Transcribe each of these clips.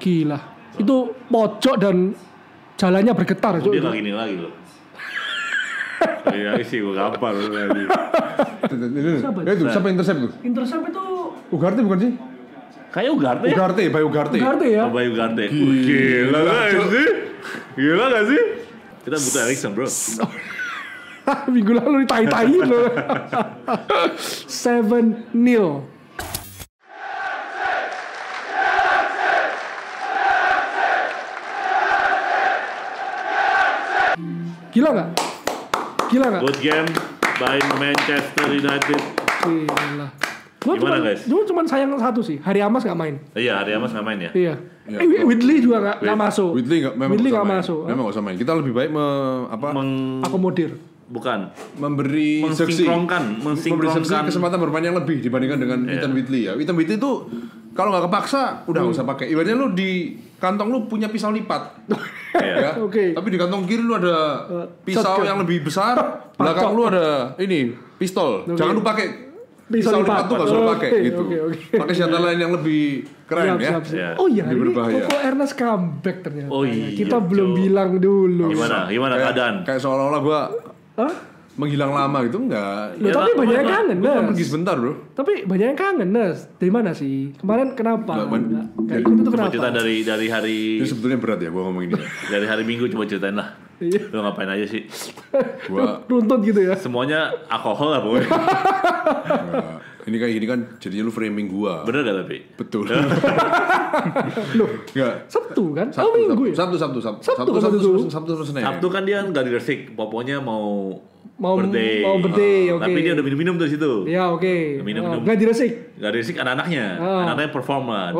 Gila. Itu pojok dan jalannya bergetar. Dia nggak gini lagi loh. Iya sih gue gampar tadi. Itu siapa intercept tuh? Intercept itu Ugarte bukan sih? Kayak Ugarte. Bayu Ugarte. Ugarte ya. Bayu Ugarte. Gila gak sih? Gila gak sih? Kita butuh Eriksen bro. Minggu lalu ditai-taiin loh. 7-0. Gila nggak? Good game by Manchester United. Gila. Gimana guys? Cuma sayang satu sih. Hari Amas nggak main. Iya, Hari Amas nggak main ya? Iya. Whitley juga nggak masuk. Whitley nggak masuk. Memang nggak usah main. Kita lebih baik akomodir. Bukan. Memberi mensinkronkan kesempatan bermain yang lebih dibandingkan dengan Ethan Whitley ya. Ethan Whitley itu kalau nggak kepaksa udah nggak usah pakai. Ibaratnya lu di kantong lu punya pisau lipat. Ya. Oke. Tapi di kantong kiri lu ada pisau yang lebih besar, belakang lu ada ini pistol. Jangan lu pakai pisau lipat tuh nggak usah pakai gitu. Pakai senjata lain yang lebih keren ya. Oh iya, ini Koko Ernest comeback ternyata. Oh iya. Kita belum bilang dulu. Gimana keadaan? Kayak seolah-olah gua menghilang lama gitu enggak. Loh, tapi banyak yang kangen, Nes. Pergi sebentar, Bro. Tapi banyak yang kangen, Nes. Dari mana sih? Kemarin kenapa? Enggak ikut itu kenapa? Cerita dari hari. Itu sebetulnya berat ya gua ngomong ini. Dari hari Minggu coba ceritain lah. Lu ngapain aja sih? Gua runtut gitu ya. Semuanya alkohol lah pokoknya. Ini kayak gini kan jadinya lu framing gua. Bener gak tapi? Betul. Loh, enggak. Sabtu kan? Minggu ya? Sabtu Senin. Sabtu kan dia nggak diresik, pokoknya mau birthday, oke. Tapi dia udah minum dari situ. Ya oke. Minum. Nggak diresik. Nggak diresik anak-anaknya. Anak-anaknya perform lah,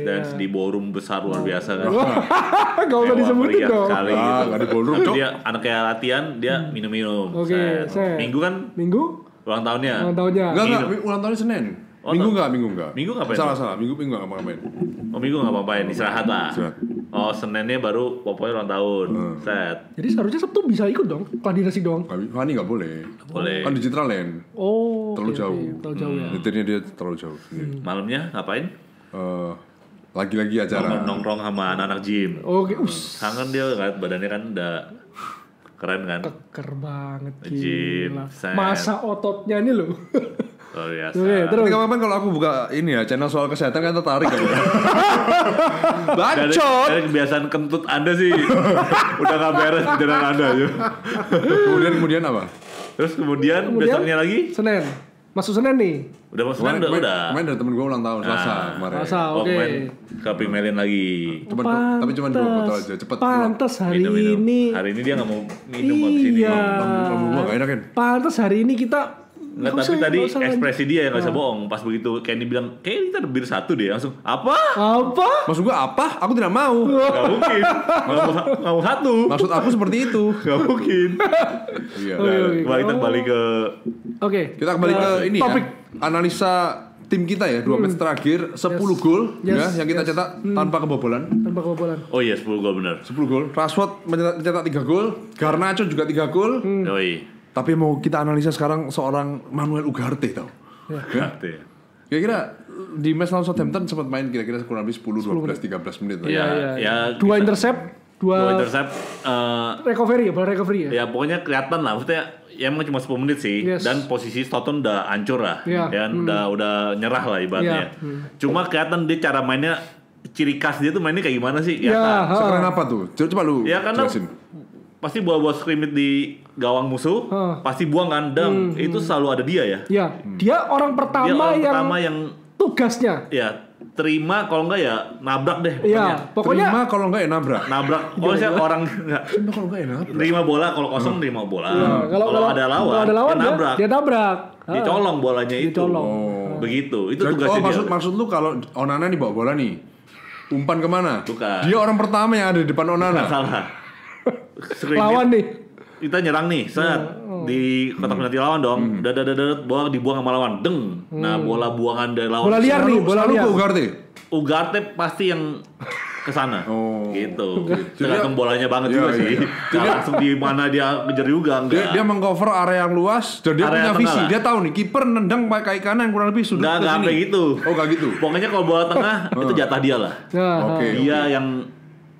dance di ballroom besar luar biasa kan. Gak usah disebutin dong. Sekali gitu. Nggak di ballroom. Tapi dia anaknya latihan, dia minum-minum. Oke. Minggu kan? Ulang tahunnya. Enggak, ulang tahunnya Senin. Minggu enggak. Minggu ngapain? Salah. Minggu enggak ngapain. Oh, Minggu enggak ngapain, istirahat lah. Oh, Seninnya baru pokoknya ulang tahun. Set. Jadi seharusnya Sabtu bisa ikut dong, klarifikasi dong. Fani enggak boleh. Boleh. Kan digital land. Oh, terlalu jauh. Terlalu jauh ya. Nyetirnya dia terlalu jauh. Malamnya ngapain? Lagi-lagi acara. Nongkrong sama anak-anak gym. Oke, Kangen dia kan, badannya kan udah keren kan? Keker banget gym, masa ototnya ini loh. Luar biasa. Terus kapan kalau aku buka ini ya channel soal kesehatan kan tertarik kan? Bacot. Dari kebiasaan kentut Anda sih udah gak beres jalan Anda yuk. Kemudian apa? Terus kemudian besoknya lagi? Senin. Masuk Senin nih. Udah masuk Senin udah. Kemarin dari temen gue ulang tahun Selasa kemarin. Selasa, oke. Main ke Pimelin lagi. Tapi cuma 2 botol aja, cepet. Pantes hari ini. Hari ini dia gak mau minum habis ini. Iya. Gue gak enak kan? Pantes hari ini kita. Nggak, tapi tadi ekspresi dia yang gak bisa bohong. Pas begitu Kenny bilang, kayaknya kita ada bir 1 deh. Langsung, apa? Maksud gue apa? Aku tidak mau. Gak mungkin. Gak mau 1. Maksud aku seperti itu. Gak mungkin. Iya. Kita kembali ke kita kembali ke ini topik. Ya. Analisa tim kita ya, 2 match terakhir 10 gol ya yang kita cetak tanpa kebobolan. Oh iya, 10 gol benar. 10 gol. Rashford mencetak 3 gol, Garnacho juga 3 gol. Tapi mau kita analisa sekarang seorang Manuel Ugarte tau. Ugarte. Kira-kira di match lawan Southampton sempat main kira-kira kurang lebih 10, 12, 13 menit. Iya. 2 intercept, 2 intercept. Recovery ya? Ya pokoknya kelihatan lah. Maksudnya ya emang cuma 10 menit sih. Dan posisi Stoton udah hancur lah. Udah nyerah lah ibaratnya. Cuma kelihatan dia cara mainnya, ciri khas dia tuh mainnya kayak gimana sih? Sekeren apa tuh? Coba lu jelasin. Pasti bola scrimmage di gawang musuh, pasti buang kan, itu selalu ada dia ya. Iya, dia orang pertama yang tugasnya. Ya, terima kalau enggak ya nabrak deh. Pokoknya terima kalau enggak ya nabrak. Kalau saya orang enggak. Terima kalau enggak ya nabrak. Terima bola kalau kosong terima bola. Kalau ada lawan dia nabrak. Dicolong bolanya itu. Begitu. Itu tugasnya dia. Maksud lu kalau Onana nih bawa bola nih, umpan kemana? Bukan. Dia orang pertama yang ada di depan Onana. Salah. Lawan nih. Kita nyerang nih, di kotak penalti lawan dong. Bola dibuang sama lawan, deng. Nah, bola buangan dari lawan. Bola liar nih, bola liar. Ugarte. Ugarte pasti yang ke sana. Gitu. Tergantung bolanya banget juga sih. Langsung di mana dia ngejar juga enggak. Dia mengcover area yang luas dan dia punya visi. Dia tahu nih kiper nendang pakai kanan kurang lebih sudut ke sini. Enggak gitu. Oh, enggak gitu. Pokoknya kalau bola tengah itu jatah dia lah. Dia yang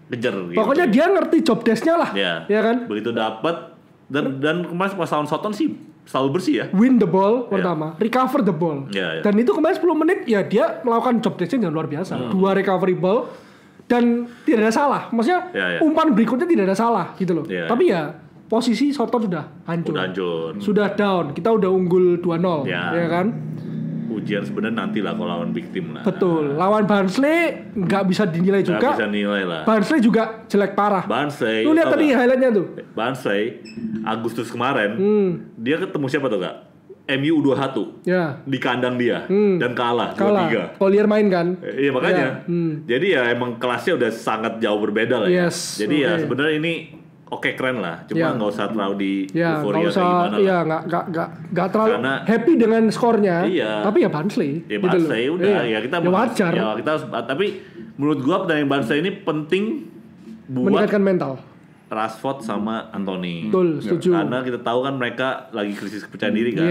kejar gitu. Pokoknya dia ngerti job desk-nya lah. Ya kan? Begitu dapat dan kemarin pas lawan Soton sih selalu bersih ya. Win the ball pertama, recover the ball. Dan itu kemarin 10 menit ya dia melakukan job desk-nya yang luar biasa. 2 recovery ball dan tidak ada salah. Maksudnya umpan berikutnya tidak ada salah gitu loh. Tapi ya posisi Soton sudah hancur. Sudah down. Kita udah unggul 2-0 ya kan? Ujian sebenarnya nanti lah kalau lawan big team lah. Betul. Lawan Barnsley nggak bisa dinilai juga. Nggak bisa nilai lah. Barnsley juga jelek parah. Barnsley. Lu lihat tadi highlightnya tuh. Barnsley Agustus kemarin dia ketemu siapa tuh kak? MU U21 di kandang dia dan kalah 2-3. Collier main kan? Iya makanya. Jadi ya emang kelasnya udah sangat jauh berbeda lah ya. Jadi ya sebenarnya ini keren lah, cuma nggak usah terlalu di euforia kayak gimana lah. Iya, nggak terlalu happy dengan skornya. Tapi ya Barnsley. Ya Barnsley udah, ya kita wajar. Ya kita tapi menurut gua pertandingan Barnsley ini penting buat meningkatkan mental. Rashford sama Anthony. Betul, setuju. Karena kita tahu kan mereka lagi krisis kepercayaan diri kan.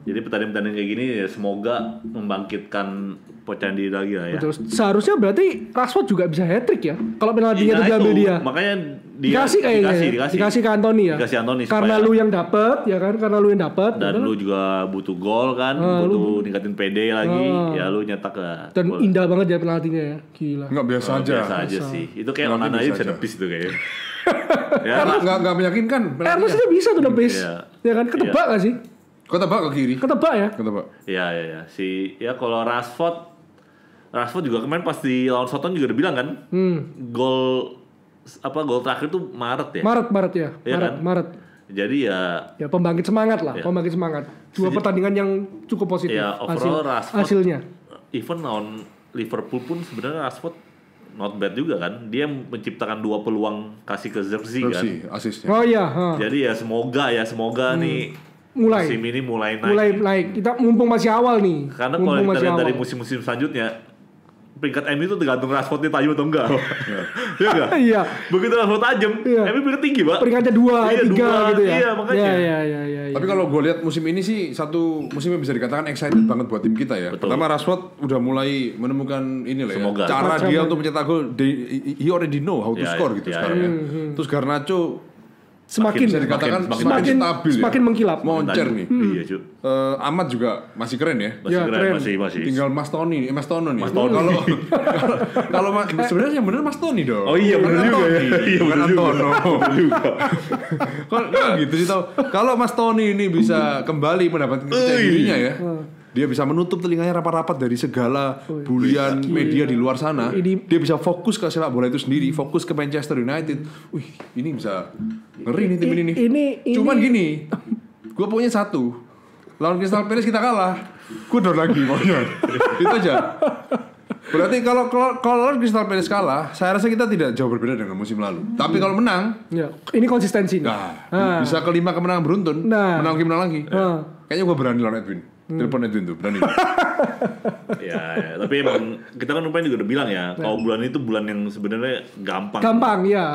Jadi pertandingan kayak gini ya semoga membangkitkan kepercayaan diri lagi lah ya. Betul. Seharusnya berarti Rashford juga bisa hat-trick ya. Kalau penaltinya itu diambil dia. Makanya dikasih ke Anthony ya. Dikasih Anthony karena lu yang dapat ya kan, karena lu yang dapat. Dan lu juga butuh gol kan, butuh ningkatin PD lagi, ya lu nyetak lah. Dan indah banget ya penaltinya ya. Gila. Enggak biasa aja. Biasa aja sih. Itu kayak Onana aja bisa nebis tuh kayaknya. Ya nggak meyakinkan. Ernest dia bisa tuh nebis. Ya kan, ketebak nggak sih? Ketebak ke kiri. Ketebak ya? Ketebak. Iya. Kalau Rashford juga kemarin pas di lawan Soton juga udah bilang kan, gol terakhir tuh Maret ya. Maret ya. Maret. Jadi ya pembangkit semangat lah, pembangkit semangat. 2 pertandingan yang cukup positif. Ya overall Rashford hasilnya. Even lawan Liverpool pun sebenarnya Rashford not bad juga kan. Dia menciptakan 2 peluang kasih ke Zirkzee kan. Asisnya. Oh iya. Jadi ya semoga nih musim ini mulai naik. Kita mumpung masih awal nih. Karena kalau kita lihat dari musim-musim selanjutnya, peringkat MU itu tergantung Rashford nih tajam atau enggak. Iya enggak? Iya. Begitu Rashford tajam, MU peringkat tinggi, Pak. Peringkatnya 2, 3 gitu ya. Iya, makanya. Iya. Tapi kalau gue lihat musim ini sih satu musim yang bisa dikatakan excited banget buat tim kita ya. Betul. Pertama Rashford udah mulai menemukan inilah ya, cara dia untuk mencetak gol. He already know how to score gitu sekarang ya. Terus Garnacho semakin bisa dikatakan semakin stabil, semakin mengkilap, moncer nih. Iya, Cuk. Ahmad juga masih keren ya. Masih. Tinggal Mas Tono nih. Kalau sebenarnya yang benar Mas Tony dong. Oh iya benar juga ya. Iya bukan Antono. Kalau gitu sih tau. Kalau Mas Tony ini bisa kembali mendapatkan kepercayaan dirinya ya. Dia bisa menutup telinganya rapat-rapat dari segala bulian media di luar sana. Dia bisa fokus ke sepak bola itu sendiri, fokus ke Manchester United. Ini bisa ngeri nih tim ini. Cuman gini, gue punya satu. Lawan Crystal Palace kita kalah. Gue down lagi pokoknya. Itu aja. Berarti kalau lawan Crystal Palace kalah, saya rasa kita tidak jauh berbeda dengan musim lalu. Tapi kalau menang, ini konsistensi. Bisa ke 5 kemenangan beruntun. Menang lagi. Kayaknya gue berani lawan Edwin. Telepon Edwin tuh, berani. ya, tapi emang kita kan rupanya juga udah bilang ya, kalau bulan itu bulan yang sebenarnya gampang. Gampang ya,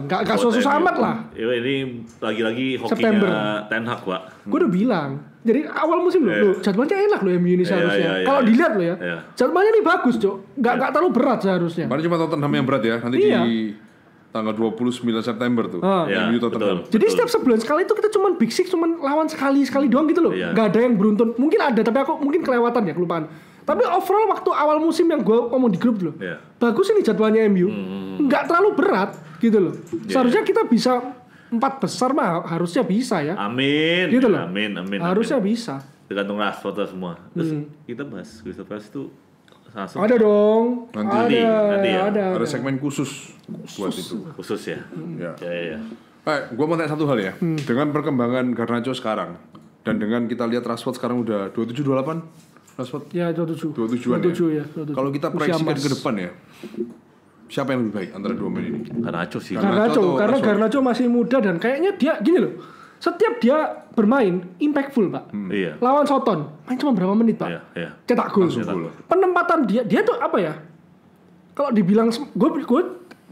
nggak susah amat lah. Ini lagi-lagi hokinya Ten Hag, Pak. Gue udah bilang, jadi awal musim loh, jadwalnya enak loh MU ini seharusnya. Kalau dilihat loh ya, jadwalnya ini bagus, Cok. Nggak terlalu berat seharusnya. Paling cuma Tottenham yang berat ya, nanti di tanggal 29 September tuh. Betul. Jadi setiap sebulan sekali itu kita cuman Big Six cuman lawan sekali doang gitu loh. Gak ada yang beruntun. Mungkin ada tapi aku mungkin kelewatan ya, kelupaan. Tapi overall waktu awal musim yang gue ngomong di grup loh. Bagus ini jadwalnya MU. Gak terlalu berat gitu loh. Seharusnya kita bisa 4 besar mah harusnya bisa ya. Amin. Gitu loh. Amin. Harusnya bisa. Tergantung Rashford semua. Terus kita bahas Crystal Palace itu langsung. Ada dong. Nanti ya. Ada segmen khusus buat itu. Khusus ya. Ya. Gue mau tanya satu hal ya. Dengan perkembangan Garnacho sekarang dan dengan kita lihat Rashford sekarang udah 27-28 Rashford. Ya 27-an ya. Kalau kita proyeksikan ke depan ya, siapa yang lebih baik antara 2 pemain ini? Garnacho sih. Garnacho karena Garnacho masih muda dan kayaknya dia gini loh. Setiap dia bermain impactful, Pak. Iya. Lawan Soton main cuma berapa menit, Pak? Iya. Cetak gol. Penempatan dia tuh apa ya? kalau dibilang gue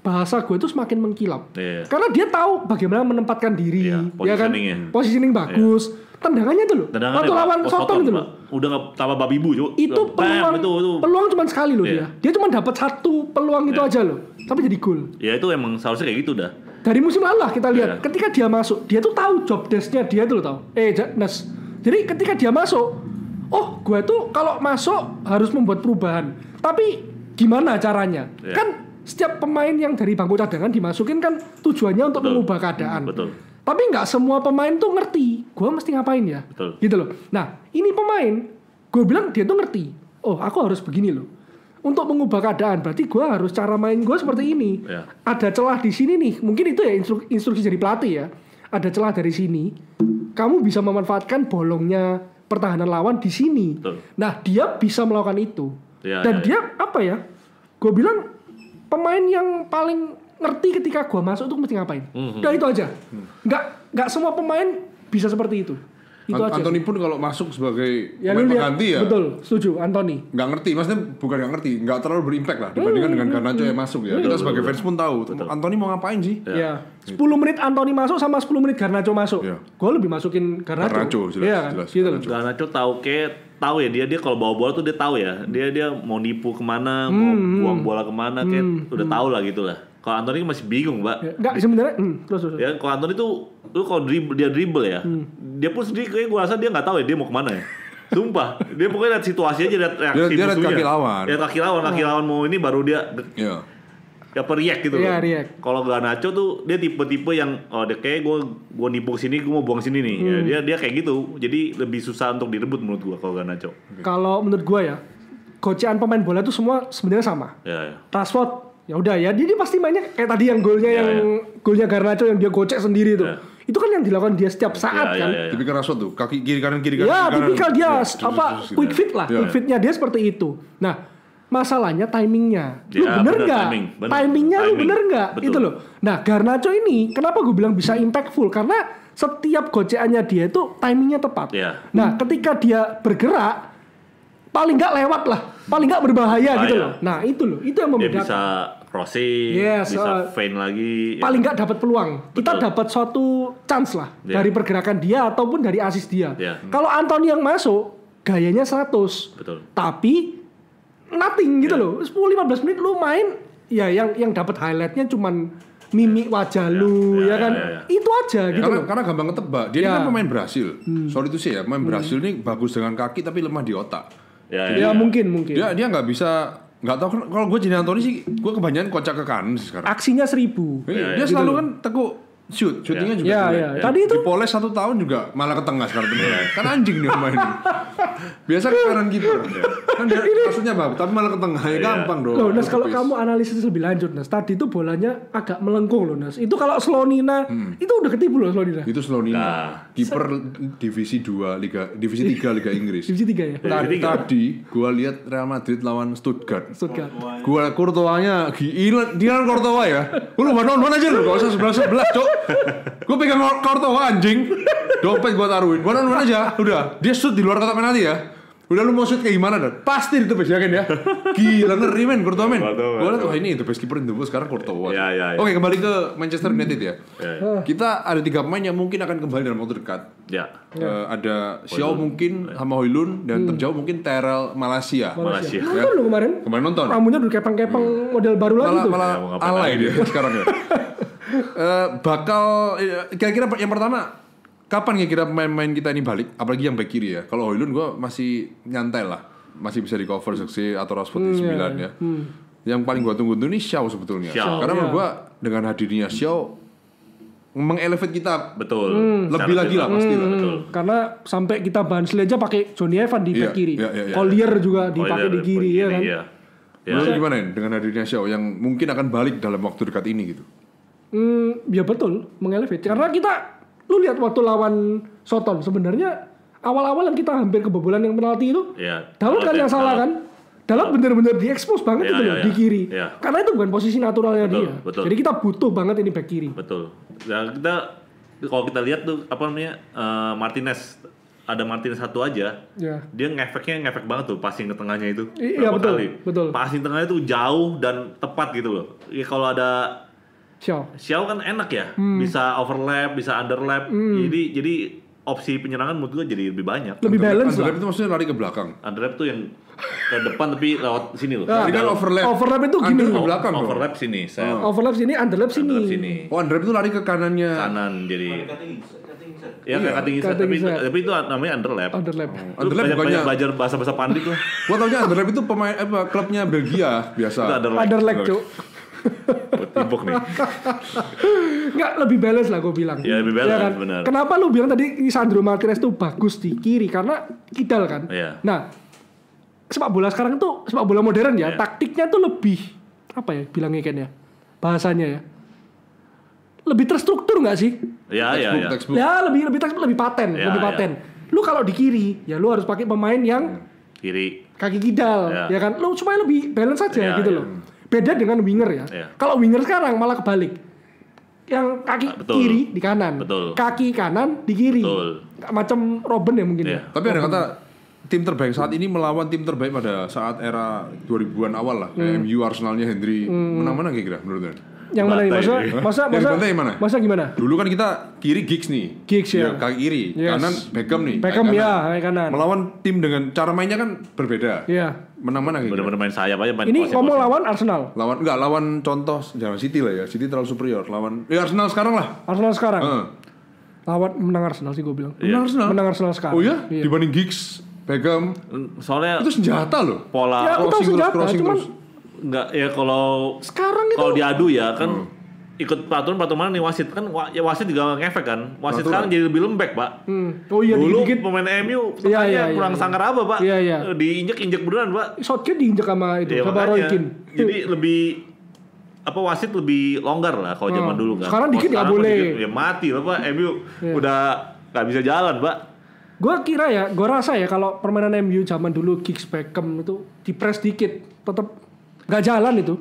bahasa gue itu semakin mengkilap. Karena dia tahu bagaimana menempatkan diri, ya kan? Positioning bagus. Tendangannya tuh loh. Waktu lawan Soton itu loh. Udah enggak tambah babi bu, Cuk. Itu peluang cuma sekali loh dia. Dia cuma dapat satu peluang itu aja loh. Tapi jadi gol. Ya itu emang seharusnya kayak gitu dah. Dari musim lalu lah kita lihat, ketika dia masuk, dia tuh tahu job desk-nya dia tuh tahu. Nas. Jadi ketika dia masuk, gue tuh kalau masuk harus membuat perubahan. Tapi gimana caranya? Kan setiap pemain yang dari bangku cadangan dimasukin kan tujuannya untuk mengubah keadaan. Betul. Tapi nggak semua pemain tuh ngerti, gue mesti ngapain ya? Betul. Gitu loh. Nah, ini pemain, gue bilang dia tuh ngerti. Oh, aku harus begini loh. Untuk mengubah keadaan, berarti gue harus cara main gue seperti ini. Ada celah di sini nih, mungkin itu ya instruksi dari pelatih ya. Ada celah dari sini, kamu bisa memanfaatkan bolongnya pertahanan lawan di sini. Betul. Nah, dia bisa melakukan itu. Dan dia apa ya? Gue bilang pemain yang paling ngerti ketika gue masuk tuh mesti ngapain. Udah itu aja. Nggak semua pemain bisa seperti itu. Itu aja. Anthony pun kalau masuk sebagai pemain pengganti ya. Betul, setuju. Anthony. Nggak ngerti, maksudnya bukan nggak ngerti, nggak terlalu berimpact lah dibandingkan dengan Garnacho yang masuk ya. Kita sebagai fans pun tahu. Anthony mau ngapain sih? Ya. 10 menit Anthony masuk sama 10 menit Garnacho masuk. Gue lebih masukin Garnacho. Jelas. Gitu. Garnacho tahu ya dia kalau bawa bola tuh dia tahu ya. Dia mau nipu kemana, mau buang bola kemana, kayak udah tahu lah gitu lah. Kalau Anthony masih bingung, Mbak. Enggak sebenarnya. Terus. Ya, kalau Anthony tuh lu kalau dia dribble ya, dia pun sendiri kayak gue rasa dia nggak tahu ya dia mau kemana ya. Sumpah, dia pokoknya lihat situasi aja, lihat reaksi musuhnya. Dia lihat kaki lawan mau ini baru dia. React gitu loh. React. Kalau Garnacho tuh dia tipe-tipe yang dia kayak gue nipu sini, gue mau buang sini nih. Ya, dia kayak gitu. Jadi lebih susah untuk direbut menurut gue kalau Garnacho. Kalau menurut gue ya, gocean pemain bola itu semua sebenarnya sama. Rashford ya udah ya, dia pasti mainnya kayak tadi yang golnya Garnacho yang dia gocek sendiri tuh. Itu kan yang dilakukan dia setiap saat kan. Tipikal Rashford tuh, kaki kiri kanan. Ya, tipikal dia quick fit lah. Quick fitnya dia seperti itu. Nah, masalahnya timingnya. Lu bener nggak? Timingnya lu bener nggak? Itu loh. Nah, Garnacho ini kenapa gue bilang bisa impactful? Karena setiap goceannya dia itu timingnya tepat. Nah, ketika dia bergerak paling nggak lewat lah, paling nggak berbahaya gitu loh. Nah itu yang membedakan. Dia bisa crossing, bisa feint lagi. Paling nggak dapat peluang. Kita dapat suatu chance lah dari pergerakan dia ataupun dari assist dia. Kalau Anthony yang masuk, gayanya 100. Betul. Tapi nothing gitu loh. 10-15 menit lu main, ya yang dapat highlightnya cuman mimik wajah lu, ya kan? Itu aja gitu loh. Karena gampang ketebak. Dia kan pemain Brasil. Sorry itu sih ya, pemain Brasil ini bagus dengan kaki tapi lemah di otak. Mungkin. Dia nggak bisa, nggak tahu. Kalau gue jadi Anthony sih, gue kebanyakan kocak ke kanan sih sekarang. Aksinya 1000. Dia selalu kan tekuk shootingnya juga. Tadi itu dipoles 1 tahun juga malah ke tengah sekarang. Kan anjing nih pemain ini. Biasa ke kanan kiper. Kan dia maksudnya bagus, tapi malah ke tengah ya gampang dong. Loh, Nas, kalau kamu analisis lebih lanjut, Nas, tadi itu bolanya agak melengkung loh, Nas. Itu kalau Slonina, itu udah ketipu loh Slonina. Itu Slonina. Kiper divisi 2 divisi 3 Liga Inggris. Divisi 3 ya. Tadi gua lihat Real Madrid lawan Stuttgart. Gua Courtois-nya gila, dia kan Courtois ya. Lu nonton aja lu, enggak usah sebelah-sebelah, Cok. Gua pegang Courtois anjing. Dompet gua taruhin. Gua nonton aja, udah. Dia shoot di luar kotak penalti ya. Udah lu mau shoot kayak gimana dan pasti itu best yakin ya. Gila ngeri men Courtois men. Gua lihat wah ini itu best keeper in the world sekarang Courtois. Oke, kembali ke Manchester United ya. Kita ada 3 pemain yang mungkin akan kembali dalam waktu dekat. Ada Xiao mungkin sama Højlund dan terjauh mungkin Terrell Malaysia. Nonton lu kemarin? Kemarin nonton. Rambutnya udah kepang-kepang model baru lagi tuh. Malah alay dia sekarang ya. Bakal kira-kira yang pertama kapan kira-kira pemain-pemain kita ini balik? Apalagi yang back kiri ya. Kalau Højlund gue masih nyantai lah. Masih bisa di cover seksi atau Rashford di 9 ya. Yang paling gue tunggu ini Xiao sebetulnya. Karena menurut gue dengan hadirnya Xiao mengelevate kita lebih lagi lah pasti lah. Karena sampai kita Barnsley aja pakai Johnny Evans di back kiri. Collier juga dipakai di kiri ya kan. Menurut gimana dengan hadirnya Xiao yang mungkin akan balik dalam waktu dekat ini gitu? Ya betul, mengelevate. Karena kita lu lihat waktu lawan Soton sebenarnya awal-awal yang kita hampir kebobolan yang penalti itu Dalot kan yang salah kan. Dalot bener-bener diekspos banget itu loh di kiri. Karena itu bukan posisi naturalnya dia. Jadi kita butuh banget ini back kiri. Betul. Nah, kalau kita lihat tuh apa namanya Martinez ada Martinez satu aja, dia ngefek banget tuh passing ke tengahnya itu. Iya betul. Passing tengahnya tuh jauh dan tepat gitu loh. Ya kalau ada Xiao kan enak ya, bisa overlap, bisa underlap. Jadi opsi penyerangan menurut gue jadi lebih banyak. Lebih balance lah. Underlap itu maksudnya lari ke belakang. Underlap tuh yang ke depan tapi lewat sini loh. Jadi kan overlap. Overlap itu gini. Ke belakang. Overlap sini. Overlap sini, underlap sini. Oh, underlap itu lari ke kanannya. Kanan jadi. Ya kayak cutting inside, tapi itu namanya underlap. Underlap bukannya belajar bahasa pandit tuh. Gua taunya underlap itu pemain klubnya Belgia biasa. Underlap Cuk. Timbuk nih. Enggak, lebih balance lah gue bilang. Ya lebih balance, kan? Benar. Kenapa lu bilang tadi Lisandro Martinez tuh bagus di kiri? Karena kidal kan. Nah, sepak bola sekarang tuh sepak bola modern ya, taktiknya tuh lebih apa ya bilangnya kan ya, bahasanya ya, lebih terstruktur nggak sih? Ya, lebih paten. Lu kalau di kiri ya lu harus pakai pemain yang kiri kaki kidal ya kan, lu supaya lebih balance aja gitu loh. Beda dengan winger ya. Kalau winger sekarang malah kebalik, yang kaki kiri di kanan, kaki kanan di kiri, macam Robben ya mungkin. Tapi ada kata tim terbaik saat ini melawan tim terbaik pada saat era 2000-an awal lah, kayak MU, Arsenalnya Henry, menang-menang kira-kira menurut anda? Yang mana nih? Masa gimana? Dulu kan kita kiri Giggs nih. Kaki kiri, kanan Beckham nih. Beckham ya, kanan. Melawan tim dengan cara mainnya kan berbeda. Iya. Menang-menang gitu. Bener-bener main sayap aja. Ini ngomong lawan Arsenal. Lawan contoh jangan City lah ya. City terlalu superior. Lawan Arsenal sekarang lah. Arsenal sekarang. Lawan menang Arsenal sih gue bilang. Menang Arsenal sekarang. Oh iya? Dibanding Giggs, Beckham. Soalnya itu senjata loh. Pola ya, crossing cuman enggak ya kalau sekarang itu kalau diadu ya kan ikut peraturan mana nih wasit kan ya wasit juga ngefek kan wasit sekarang jadi lebih lembek pak. Oh iya dulu dikit pemain MU kurang sangkar apa pak. Diinjek beneran pak. Shotnya diinjek sama itu sama Roy Keane. Jadi lebih wasit lebih longgar lah kalau zaman dulu kan. Sekarang dikit nggak boleh. Ya mati lah pak MU udah nggak bisa jalan pak. Gue rasa ya kalau permainan MU zaman dulu Giggs, Beckham itu dipres dikit tetap Gak jalan itu.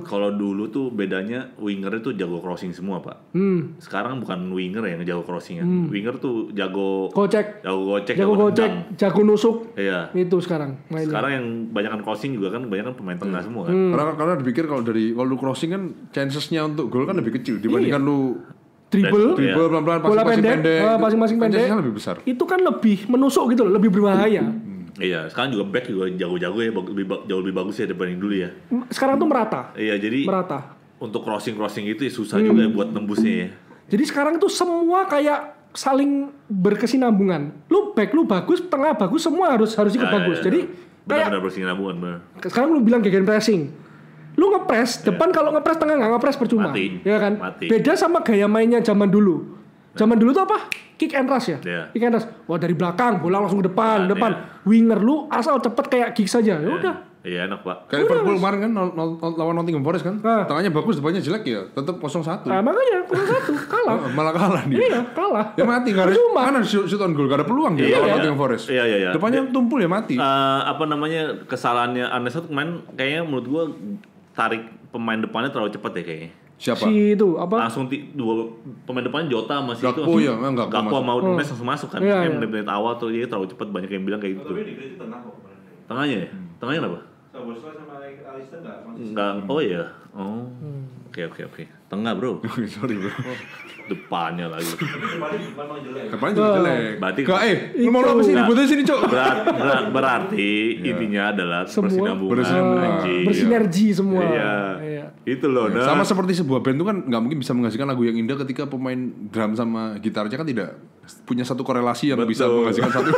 Kalau dulu tuh bedanya winger itu jago crossing semua pak. Sekarang bukan winger yang jago crossing ya. Winger tuh jago gocek, jago nusuk. Iya. Itu sekarang. Mainnya. Sekarang yang banyakan crossing juga kan banyakan pemain tengah semua kan. Karena dipikir kalau lu crossing kan chancesnya untuk gol kan lebih kecil dibandingkan lu dribble pelan-pelan masing-masing pendek kan lebih besar. Itu kan lebih menusuk gitu loh, lebih berbahaya. Iya, sekarang juga back juga jago-jago ya, jauh lebih bagus ya dibanding dulu ya. Sekarang tuh merata. Iya, jadi merata. Untuk crossing itu ya susah juga ya buat nembusnya ya. Jadi sekarang tuh semua kayak saling berkesinambungan. Lu back lu bagus, tengah bagus, semua harus ikut bagus. Jadi benar-benar berkesinambungan, benar. Sekarang lu bilang gegen pressing. Lu ngepres, depan kalau ngepres tengah enggak ngepres percuma. Ya kan? Beda sama gaya mainnya zaman dulu. Zaman dulu tuh apa? Kick and rush ya? Kick and rush. Wah dari belakang, bola langsung ke depan. Winger lu asal cepet kayak Giggs saja. Ya udah. Iya enak pak. Kayak Liverpool kemarin kan lawan Nottingham Forest kan. Tengahnya bagus, depannya jelek ya. Tetap 0-1. Nah makanya 0-1 kalah. Malah kalah dia. Iya kalah. Ya mati nggak ada. Mana shoot on goal gak ada peluang dia lawan Nottingham Forest. Iya. Depannya tumpul ya mati. Kesalahannya Arne Slot kemarin kayaknya menurut gua tarik pemain depannya terlalu cepat ya kayaknya. Siapa? Si itu apa? Langsung dua pemain depannya Jota masih Gakpo itu. Gakpo mau Nunes langsung masuk kan. Menit-menit awal tuh dia terlalu cepat, banyak yang bilang kayak gitu. Tapi di tengah kok kemarin. Tengahnya ya? Tengahnya apa? Sabosla sama Alisson enggak. Oh iya. Oh. Oke. Tengah, Bro. Sorry, Bro. Depannya lagi. Depannya juga jelek. Berarti lu mau apa sih dibutuhin sini, Cok? Berarti intinya adalah bersinergi semua. Iya. Itu loh. Sama seperti sebuah band itu kan nggak mungkin bisa menghasilkan lagu yang indah ketika pemain drum sama gitarnya kan tidak punya satu korelasi yang bisa menghasilkan satu.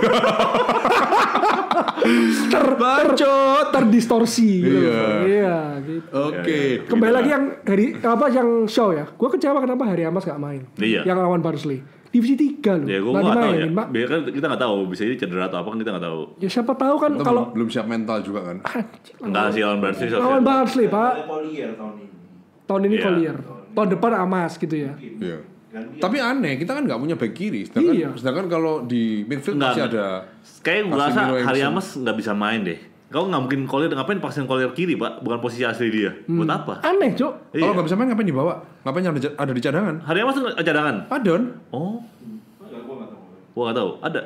Terdistorsi gitu. Iya gitu. Oke. Kembali lagi yang show ya. Gue kecewa kenapa Harry Amos gak main. Iya. Yang lawan Barnsley. Divisi 3 loh. Ya gue gak tahu ya. Biar kan kita gak tahu bisa jadi cedera atau apa kan kita gak tahu. Ya siapa tahu kan kalau belum siap mental juga kan. Enggak sih lawan Barnsley. Lawan Barnsley, Pak. Tahun ini Iya. Collier. Tahun depan Amas gitu ya. Iya. Tapi aneh, kita kan nggak punya back kiri. Sedangkan kalau di midfield masih ada. Kayak gue rasa Harry Amos nggak bisa main deh. Kau nggak mungkin Collier, ngapain paksain Collier kiri pak? Bukan posisi asli dia. Buat apa? Aneh Cok. Kalau nggak bisa main ngapain dibawa? Ngapain ada di cadangan? Harry Amos cadangan? Adon. Oh. Gua nggak tahu. Ada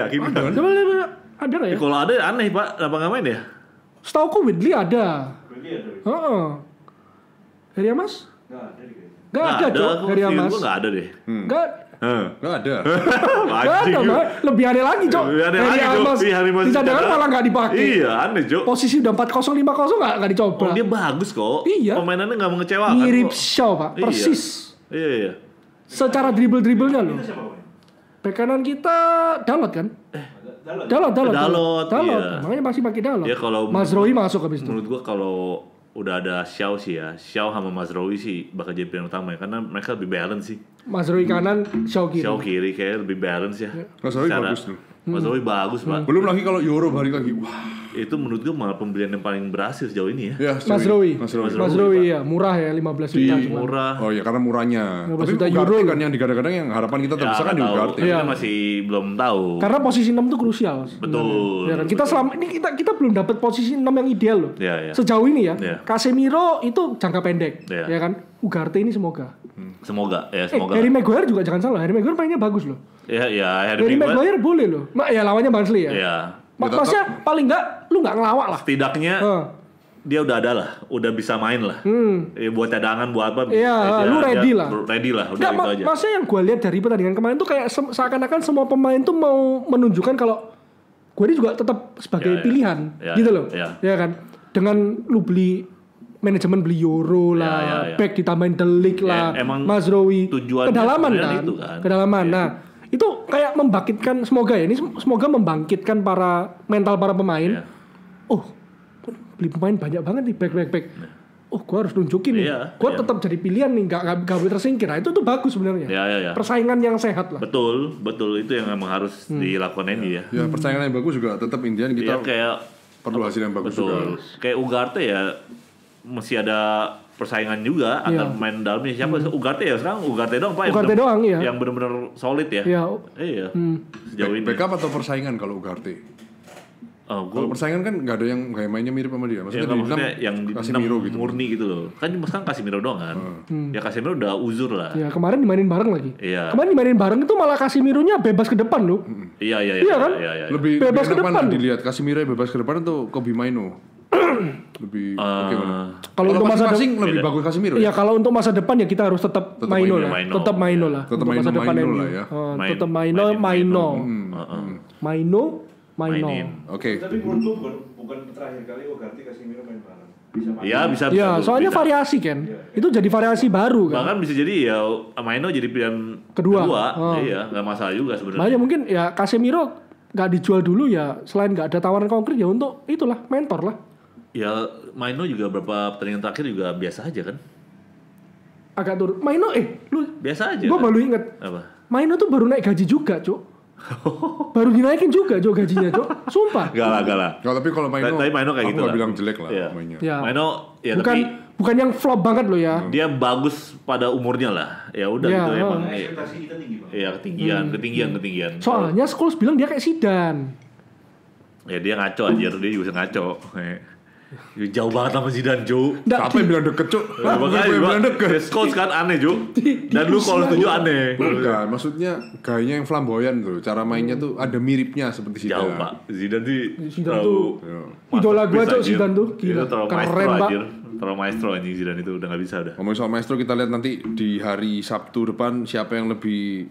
yakin. Coba ada nggak ya? Kalau ada aneh Pak, kenapa nggak main ya? Setauku Whitley ada. Whitley ada. Heeh. Heri Amas? Nggak ada, Cok. Heri Amas. Gue nggak ada deh. Nggak ada. Nggak ada, Pak. Lebih aneh lagi, Cok. Heri Amas. Di cadangan malah nggak dipakai. Iya, aneh, Cok. Posisi udah 4-0, 5-0 nggak dicoba. Oh, dia bagus kok. Iya. Permainannya nggak mengecewakan. Mirip Shaw, Pak. Persis. Iya. Secara dribble-dribblenya loh. Bek kanan kita Dalot kan? Dalot. Iya. Makanya masih pakai Dalot. Ya, kalau Mazraoui masuk habis itu. Menurut gua kalau udah ada Shaw sih ya. Shaw sama Mazraoui sih bakal jadi pilihan utama ya, karena mereka lebih balance sih. Mazraoui kanan, Shaw kiri. Shaw kiri kayak lebih balance ya. Mazraoui bagus tuh. Mazraoui bagus, Pak. Belum lagi kalau Euro balik lagi. Wah. Itu menurut gua malah pembelian yang paling berhasil sejauh ini ya. Mazraoui ya, murah ya 15 juta cuma. Murah. Oh iya, karena murahnya. 15 Tapi juta Ugarte euro kan yang digadang-gadang yang harapan kita terbesar kan di Ugarte. Kita masih belum tahu. Karena posisi 6 itu krusial. Betul. Ya kan? Kita selama ini kita belum dapat posisi 6 yang ideal loh. Ya. Sejauh ini ya. Ya. Casemiro itu jangka pendek, Ya. ya kan? Ugarte ini semoga. Semoga. Harry Maguire juga jangan salah. Harry Maguire mainnya bagus loh. Ya, Harry Maguire boleh loh. Ya lawannya Barnsley ya. Iya. Maksudnya paling enggak lu enggak ngelawak lah. Setidaknya dia udah ada lah, udah bisa main lah. Buat cadangan, buat apa? Iya, lu ready lah. Ready lah, udah nggak, itu aja. Maksudnya yang gue lihat dari pertandingan kemarin tuh kayak seakan-akan semua pemain tuh mau menunjukkan kalau gue ini juga tetap sebagai pilihan, gitu loh. Ya kan? Dengan lu beli manajemen beli Euro lah, back ditambahin De Ligt lah, Mazraoui, kedalaman kan? Kedalaman. Nah, itu kayak membangkitkan, semoga membangkitkan mental para pemain. Oh, beli pemain banyak banget nih back. Oh, gue harus nunjukin nih. Gue tetap jadi pilihan nih, nggak boleh tersingkir. Nah, itu tuh bagus sebenarnya. Persaingan yang sehat lah. Betul itu yang emang harus dilakukan ini ya. Ya, persaingan yang bagus juga tetap intinya kita kayak perlu hasil yang bagus juga. Kayak Ugarte ya masih ada persaingan juga akan main dalamnya siapa. Ugarte ya sekarang Ugarte doang Pak. Ugarte doang ya. Yang benar-benar solid ya. Iya. Sejauh ini. Backup atau persaingan kalau Ugarte? Kalau persaingan kan nggak ada yang kayak mainnya mirip sama dia. Maksudnya yang Casemiro gitu. Murni gitu loh. Kan sekarang Casemiro doang kan. Ya Casemiro udah uzur lah. Ya kemarin dimainin bareng lagi. Iya. Kemarin dimainin bareng itu malah Casemironya bebas ke depan loh. Iya kan? Lebih bebas ke depan dilihat Casemiro bebas ke depan atau Kobe Mainoo? Lebih bagaimana? Kalau untuk masa depan lebih bagus Casemiro. Iya, kalau untuk masa depan ya kita harus tetap Mainoo lah. Tetap Mainoo lah. Tetap Mainoo lah ya. Tetap Mainoo. Oke. Tapi menurutku bukan terakhir kali Ugarte Casemiro main bareng. Bisa. Ya, soalnya variasi kan. Itu jadi variasi baru kan. Bahkan bisa jadi ya Mainoo jadi pilihan kedua. Iya, nggak masalah juga sebenarnya. Makanya mungkin ya Casemiro nggak dijual dulu ya, selain nggak ada tawaran konkret ya untuk itulah mentor lah. Ya Mainoo juga beberapa pertandingan terakhir juga biasa aja kan. Agak turun. Mainoo lu biasa aja. Gue kan? baru inget. Apa? Mainoo tuh baru naik gaji juga, Cuk. Baru dinaikin juga gajinya, Cuk. Sumpah. Gak lah. Nggak, tapi kalau Mainoo kayak aku gitu nggak bilang jelek lah mainnya. Ya. Mainoo ya bukan yang flop banget loh ya. Dia bagus pada umurnya lah. Ya udah gitu emang. Ekspektasi kita tinggi banget. Iya, ketinggian. Soalnya Scholes bilang dia kayak Zidane. Ya dia ngaco aja, dia juga bisa ngaco. Jauh banget sama Zidane, Jo. Siapa yang bilang deket, Cuk? Makanya yang bilang deket. Scholes kan aneh, Jo. Dan lu kalau setuju aneh. Bukan, maksudnya gayanya yang flamboyan tuh. Cara mainnya tuh ada miripnya seperti Zidane. Jauh, Pak. Zidane tuh idola gua, Cuk. Zidane tuh gila. Keren, Pak. Terlalu maestro anjing Zidane itu udah gak bisa udah. Ngomongin soal maestro, kita lihat nanti di hari Sabtu depan siapa yang lebih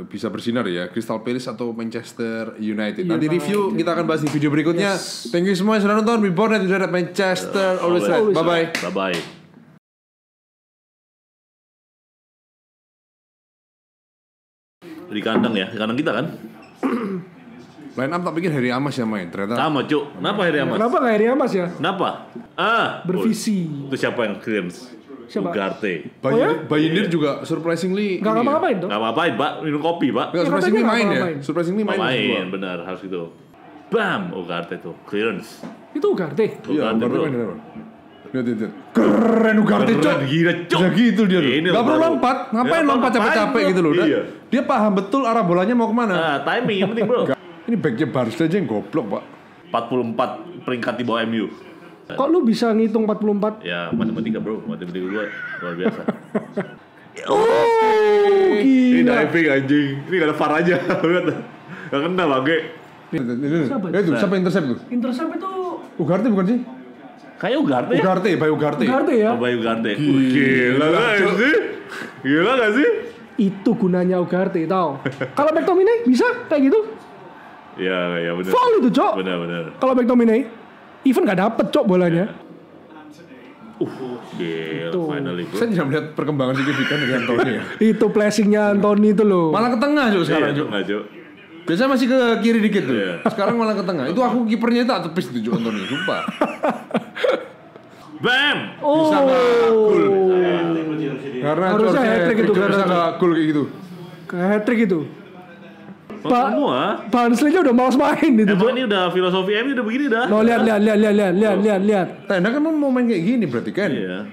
bisa bersinar ya, Crystal Palace atau Manchester United. Nanti review kita akan bahas di video berikutnya. Thank you semua yang sudah nonton. Be born at Manchester. Always right. Bye bye. Di kandang ya, di kandang kita kan. Line up tak pikir Heri Amas yang main, ternyata sama, Cuk. Kenapa Heri Amas? Kenapa nggak Heri Amas ya? Kenapa? Bervisi. Itu siapa yang clearance? Siapa? Ugarte. Bayindir juga surprisingly nggak ngapa-ngapain tuh? Nggak ngapain, Pak. Minum kopi, Pak. Nggak, surprisingly main ya. Surprisingly main, benar harus gitu. Bam, Ugarte tuh clearance. Itu Ugarte. Iya, Ugarte main. Lihat. Keren Ugarte, Cok. Gila, Cok. Bisa gitu dia tuh. Gak perlu lompat. Ngapain lompat capek-capek gitu loh. Dia paham betul arah bolanya mau kemana. Timing yang penting, Bro. Ini backnya Barca aja yang goblok, Pak. 44 peringkat di bawah MU. Kok lu bisa ngitung 44? Ya, matematika, Bro. Matematika gue luar biasa. Ini diving anjing. Ini gak ada VAR aja. Gak kena bangke. Siapa intercept tuh? Intercept itu Ugarte bukan sih? Kayak Ugarte ya? Bayu Ugarte ya? Bayu Ugarte. Gila gak sih? Gila gak sih? Itu gunanya Ugarte tau. Kalau McTominay bisa kayak gitu? Ya benar. Foul itu Cok. Benar. Kalau McTominay even gak dapet Cok bolanya. Gila, finally. Saya tidak melihat perkembangan signifikan dari Anthony ya. Itu flashingnya Anthony itu loh. Malah ke tengah Cok sekarang Cok. Biasanya masih ke kiri dikit tuh. Sekarang malah ke tengah. Itu aku kipernya itu tepis tuh Cok Anthony, sumpah. Bam! Bisa gak gol. Karena harusnya hat-trick itu bisa gak gol kayak gitu. Hat-trick itu. Semua. Barnsley-nya udah malas main itu. Emang ini udah filosofi MU udah begini dah. Lihat. Tenda kan mau main kayak gini berarti kan. Iya.